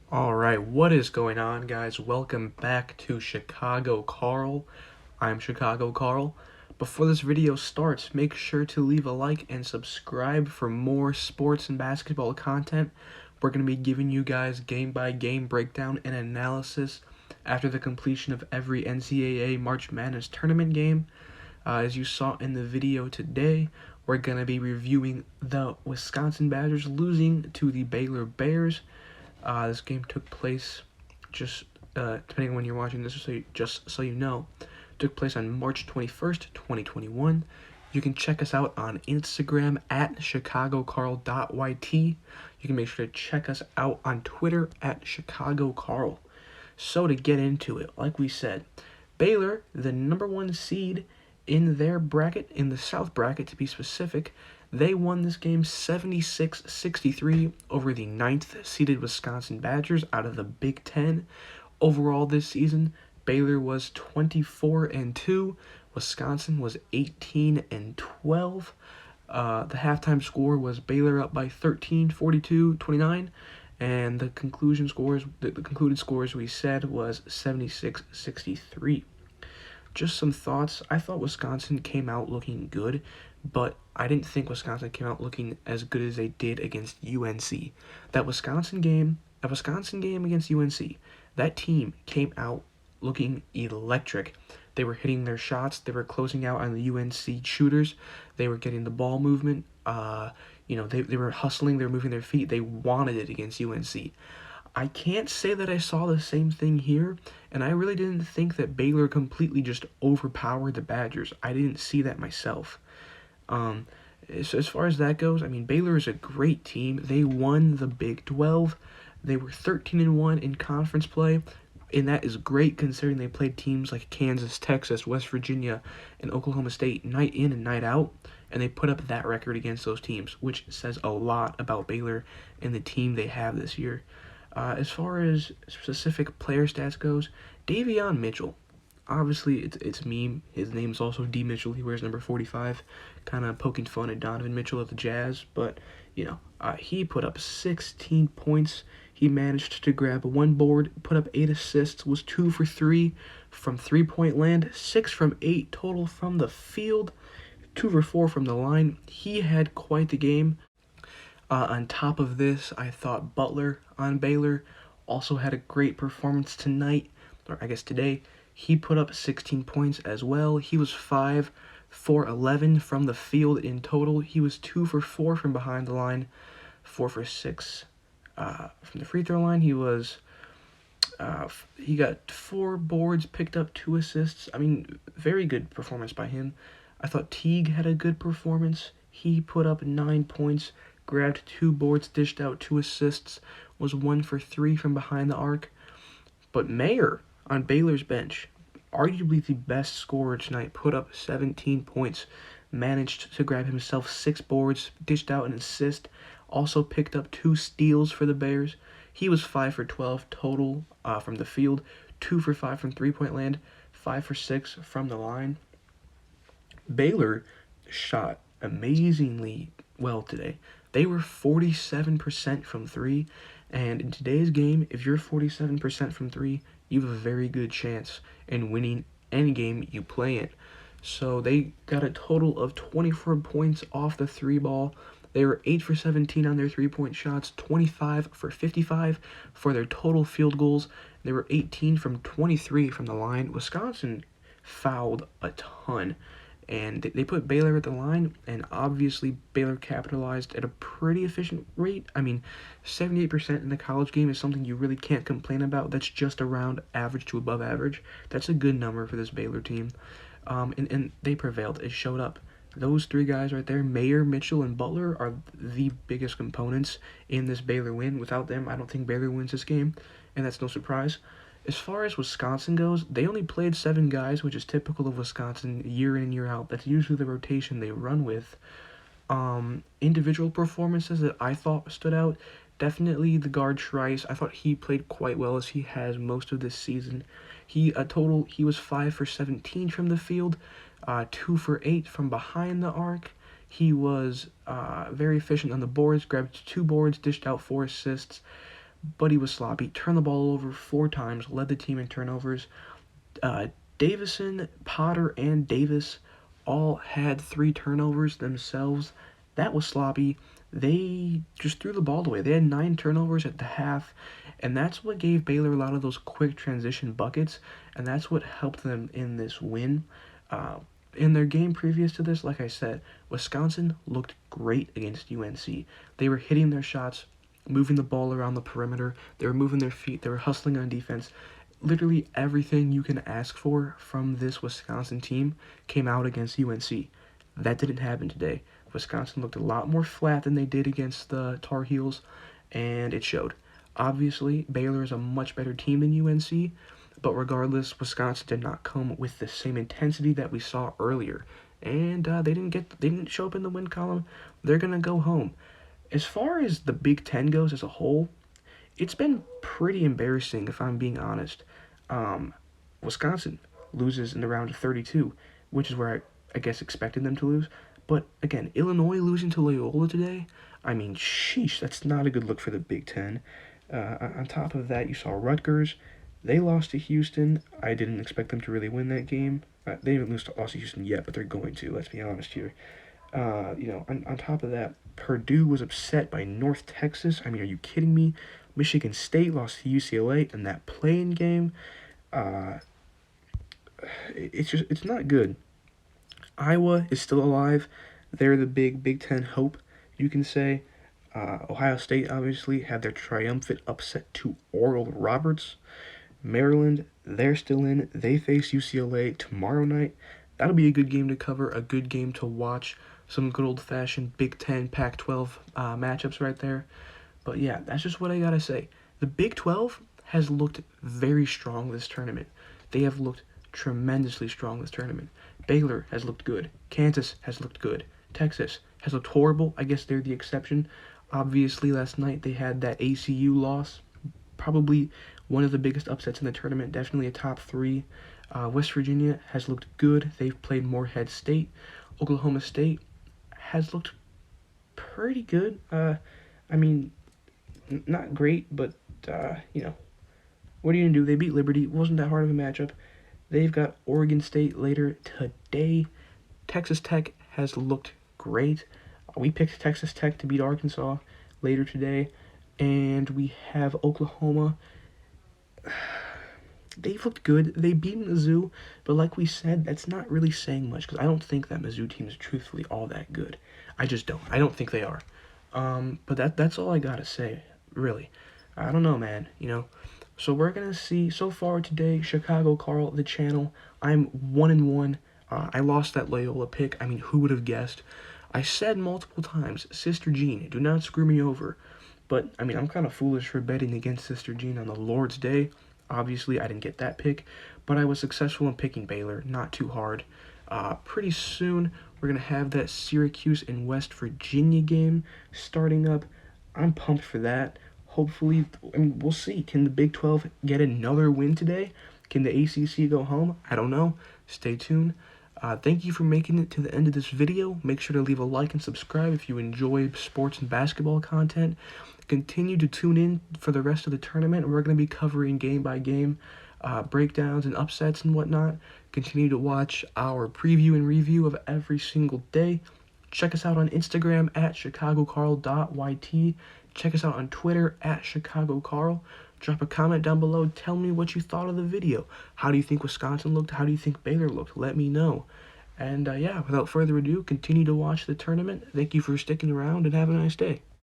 Alright, what is going on, guys? Welcome back to Chicago Karl. I'm Chicago Karl. Before this video starts, make sure to leave a like and subscribe for more sports and basketball content. We're going to be giving you guys game-by-game breakdown and analysis after the completion of every NCAA March Madness tournament game. As you saw in the video today, we're going to be reviewing the Wisconsin Badgers losing to the Baylor Bears. This game took place depending on when you're watching this, just so you know, took place on March 21st, 2021. You can check us out on Instagram at chicagocarl.yt. You can make sure to check us out on Twitter at chicagocarl. So to get into it, like we said, Baylor, the number one seed in their bracket, in the South bracket to be specific, they won this game 76-63 over the 9th seeded Wisconsin Badgers out of the Big Ten. Overall this season, Baylor was 24-2, Wisconsin was 18-12. The halftime score was Baylor up by 13, 42-29, and the concluded scores we said was 76-63. Just some thoughts. I thought Wisconsin came out looking good, but I didn't think Wisconsin came out looking as good as they did against UNC. That Wisconsin game against UNC, that team came out looking electric. They were hitting their shots. They were closing out on the UNC shooters. They were getting the ball movement. They were hustling. They were moving their feet. They wanted it against UNC. I can't say that I saw the same thing here, and I really didn't think that Baylor completely just overpowered the Badgers. I didn't see that myself. So as far as that goes, I mean, Baylor is a great team. They won the Big 12. They were 13-1 in conference play, and that is great considering they played teams like Kansas, Texas, West Virginia, and Oklahoma State night in and night out, and they put up that record against those teams, which says a lot about Baylor and the team they have this year. As far as specific player stats goes, Davion Mitchell, obviously it's a meme. His name's also D. Mitchell. He wears number 45, kind of poking fun at Donovan Mitchell of the Jazz. But, he put up 16 points. He managed to grab one board, put up 8 assists, was 2 for 3 from three-point land, 6 from 8 total from the field, 2 for 4 from the line. He had quite the game. On top of this, I thought Butler on Baylor also had a great performance tonight, or I guess today. He put up 16 points as well. He was 5 for 11 from the field in total. He was 2 for 4 from behind the line, 4 for 6 from the free throw line. He got 4 boards, picked up 2 assists. I mean, very good performance by him. I thought Teague had a good performance. He put up 9 points, grabbed 2 boards, dished out 2 assists, was 1 for 3 from behind the arc. But Mayer on Baylor's bench, arguably the best scorer tonight, put up 17 points, managed to grab himself 6 boards, dished out an assist, also picked up 2 steals for the Bears. He was 5 for 12 total from the field, 2 for 5 from three-point land, 5 for 6 from the line. Baylor shot amazingly well today. They were 47% from 3, and in today's game, if you're 47% from 3, you have a very good chance in winning any game you play in. So they got a total of 24 points off the 3 ball. They were 8 for 17 on their 3-point shots, 25 for 55 for their total field goals. They were 18 from 23 from the line. Wisconsin fouled a ton, and they put Baylor at the line, and obviously Baylor capitalized at a pretty efficient rate. I mean, 78% in the college game is something you really can't complain about. That's just around average to above average. That's a good number for this Baylor team. And they prevailed. It showed up. Those 3 guys right there, Mayer, Mitchell, and Butler, are the biggest components in this Baylor win. Without them, I don't think Baylor wins this game, and that's no surprise. As far as Wisconsin goes, they only played 7 guys, which is typical of Wisconsin year in and year out. That's usually the rotation they run with. Individual performances that I thought stood out, definitely the guard Trice. I thought he played quite well, as he has most of this season. He was 5 for 17 from the field, 2 for 8 from behind the arc. He was very efficient on the boards, grabbed 2 boards, dished out 4 assists. but he was sloppy. Turned the ball over 4 times, led the team in turnovers. Davison, Potter, and Davis all had 3 turnovers themselves. That was sloppy. They just threw the ball away. They had 9 turnovers at the half, and that's what gave Baylor a lot of those quick transition buckets, and that's what helped them in this win. In their game previous to this, like I said, Wisconsin looked great against UNC. They were hitting their shots, moving the ball around the perimeter. They were moving their feet. They were hustling on defense. Literally everything you can ask for from this Wisconsin team came out against UNC. That didn't happen today. Wisconsin looked a lot more flat than they did against the Tar Heels, and it showed. Obviously, Baylor is a much better team than UNC, but regardless, Wisconsin did not come with the same intensity that we saw earlier, and they didn't show up in the win column. They're gonna go home. As far as the Big Ten goes as a whole, it's been pretty embarrassing if I'm being honest. Wisconsin loses in the round of 32, which is where I guess expected them to lose. But again, Illinois losing to Loyola today, I mean, sheesh, that's not a good look for the Big Ten. On top of that, you saw Rutgers. They lost to Houston. I didn't expect them to really win that game. They haven't lost to Houston yet, but they're going to. Let's be honest here. On top of that, Purdue was upset by North Texas. I mean, are you kidding me? Michigan State lost to UCLA in that play-in game. It's not good. Iowa is still alive. They're the Big Ten hope, you can say. Ohio State obviously had their triumphant upset to Oral Roberts. Maryland, they're still in. They face UCLA tomorrow night. That'll be a good game to cover, a good game to watch. Some good old-fashioned Big Ten, Pac-12 matchups right there. But yeah, that's just what I gotta say. The Big 12 has looked very strong this tournament. They have looked tremendously strong this tournament. Baylor has looked good. Kansas has looked good. Texas has looked horrible. I guess they're the exception. Obviously, last night they had that ACU loss. Probably one of the biggest upsets in the tournament. Definitely a top 3. West Virginia has looked good. They've played Morehead State. Oklahoma State has looked pretty good. Not great, but, what are you going to do? They beat Liberty. It wasn't that hard of a matchup. They've got Oregon State later today. Texas Tech has looked great. We picked Texas Tech to beat Arkansas later today. And we have Oklahoma. They've looked good. They beat Mizzou. But like we said, that's not really saying much, because I don't think that Mizzou team is truthfully all that good. I just don't. I don't think they are. But that's all I gotta say, really. I don't know, man, So we're going to see, so far today, Chicago Karl, the channel, I'm 1-1. I lost that Loyola pick. I mean, who would have guessed? I said multiple times, Sister Jean, do not screw me over. But, I mean, I'm kind of foolish for betting against Sister Jean on the Lord's Day. Obviously, I didn't get that pick, but I was successful in picking Baylor. Not too hard. Pretty soon, we're going to have that Syracuse and West Virginia game starting up. I'm pumped for that. Hopefully, we'll see. Can the Big 12 get another win today? Can the ACC go home? I don't know. Stay tuned. Thank you for making it to the end of this video. Make sure to leave a like and subscribe if you enjoy sports and basketball content. Continue to tune in for the rest of the tournament. We're going to be covering game by game breakdowns and upsets and whatnot. Continue to watch our preview and review of every single day. Check us out on Instagram at chicagokarl.yt. Check us out on Twitter at chicagokarl. Drop a comment down below. Tell me what you thought of the video. How do you think Wisconsin looked? How do you think Baylor looked? Let me know. And yeah, without further ado, continue to watch the tournament. Thank you for sticking around and have a nice day.